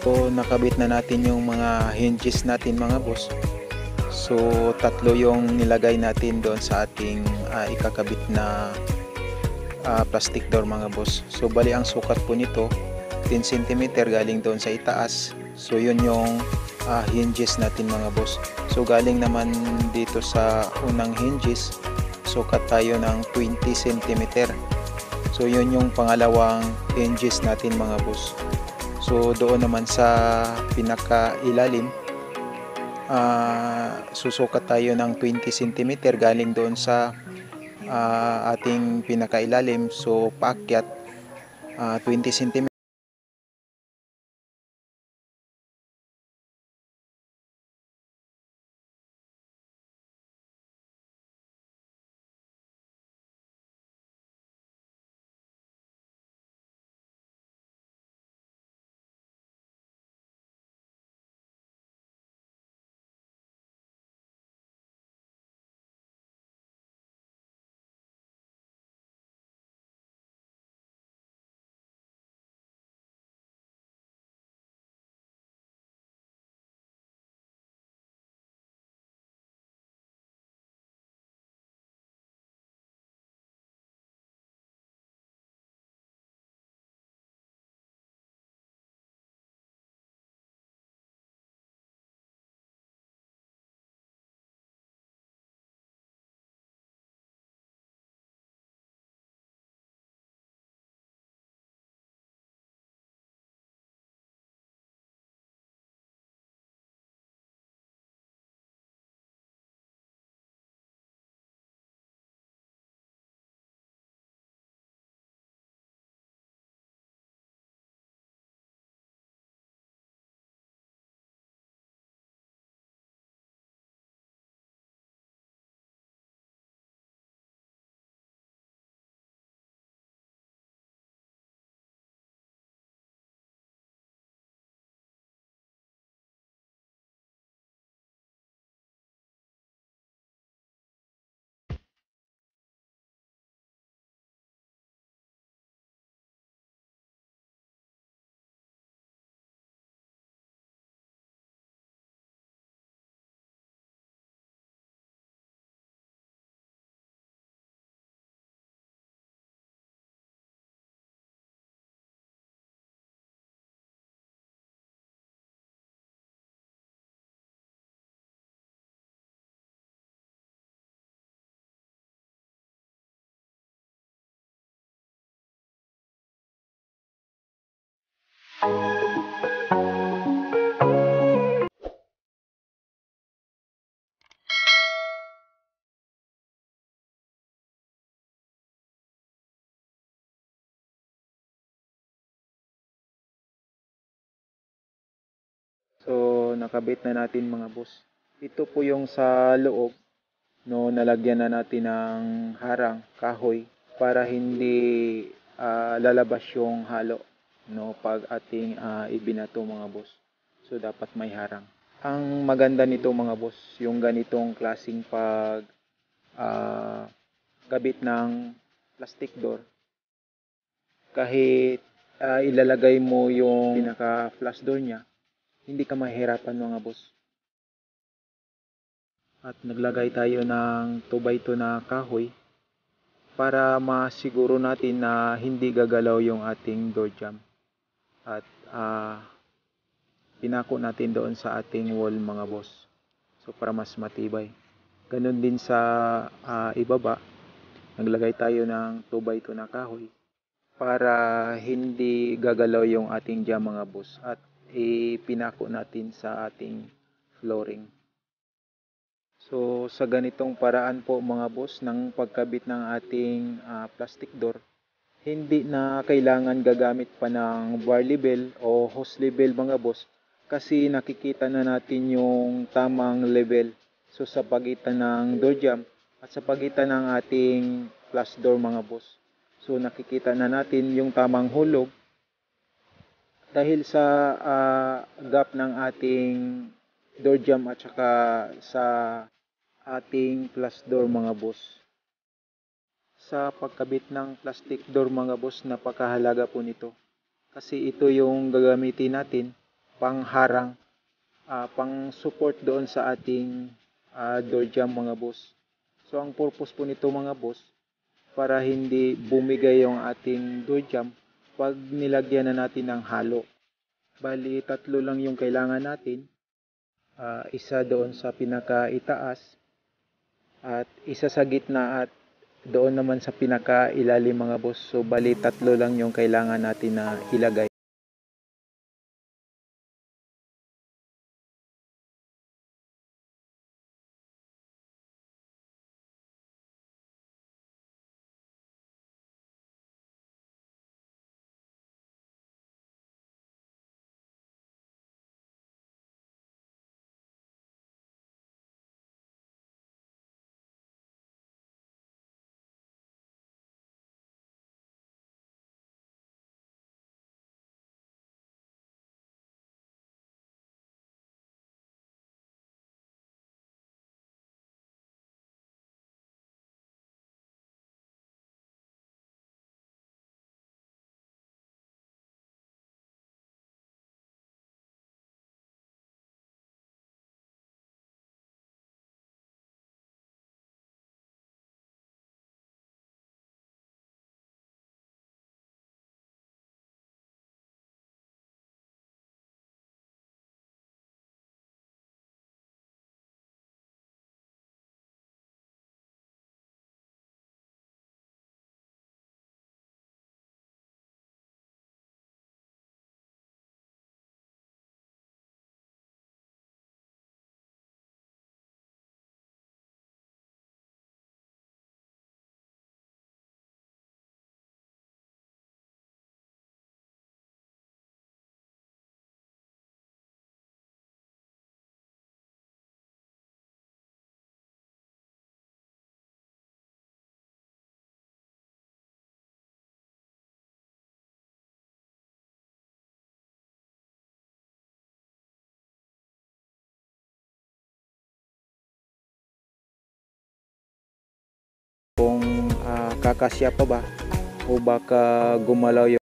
So nakabit na natin yung mga hinges natin mga boss. So tatlo yung nilagay natin doon sa ating ikakabit na plastic door mga boss. So bali ang sukat po nito 10 cm galing doon sa itaas. So yun yung hinges natin mga boss. So galing naman dito sa unang hinges, sukat tayo ng 20 cm. So yun yung pangalawang hinges natin mga boss. So doon naman sa pinakailalim, susukat tayo ng 20 cm galing doon sa ating pinakailalim. So paakyat 20 cm. So nakabit na natin mga boss. Ito po yung sa loob, no, nalagyan na natin ng harang kahoy para hindi lalabas yung halo, no, pag ating ibinato mga boss. So dapat may harang. Ang maganda nito mga boss, yung ganitong klasing pag ah, kabit ng plastic door, kahit ilalagay mo yung pinaka flash door niya, hindi ka mahihirapan mga boss. At naglagay tayo ng 2x2 na kahoy para masiguro natin na hindi gagalaw yung ating door jamb. At pinako natin doon sa ating wall mga boss. So para mas matibay. Ganun din sa ibaba, naglagay tayo ng 2x2 na kahoy para hindi gagalaw yung ating jamb mga boss. At ipinako natin sa ating flooring. So sa ganitong paraan po mga boss ng pagkabit ng ating plastic door, hindi na kailangan gagamit pa ng bar level o hose level mga boss, kasi nakikita na natin yung tamang level. So sa pagitan ng door jamb at sa pagitan ng ating flash door mga boss. So nakikita na natin yung tamang hulog dahil sa gap ng ating door jamb at saka sa ating flash door mga boss. Sa pagkabit ng plastic door mga boss, napakahalaga po nito. Kasi ito yung gagamitin natin pangharang, pang support doon sa ating door jam mga boss. So ang purpose po nito mga boss, para hindi bumigay yung ating door jam pag nilagyan na natin ng halo. Bali, tatlo lang yung kailangan natin. Isa doon sa pinakaitaas at isa sa gitna at doon naman sa pinakailalim mga boss. So bali, tatlo lang yung kailangan natin na ilagay. Kung kakasya pa ba o baka gumalaw yung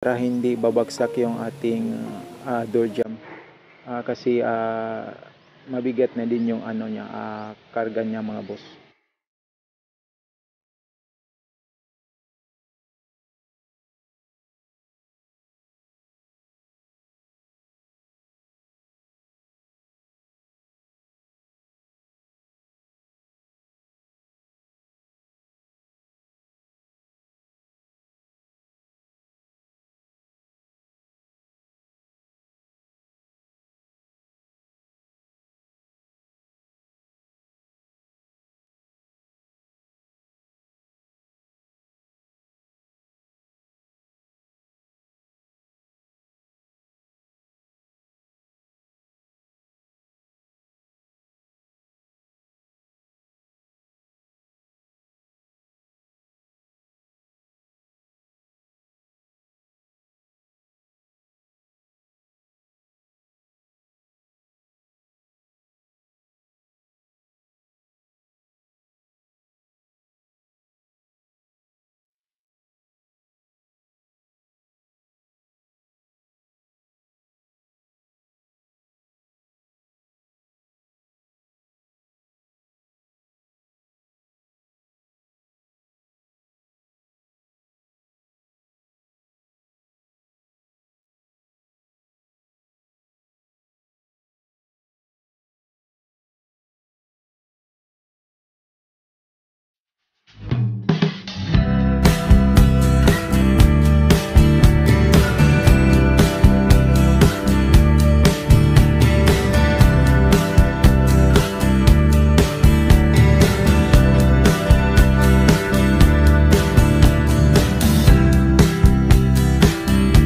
para hindi babagsak yung ating door jam. Kasi mabigat na din yung karga niya mga boss.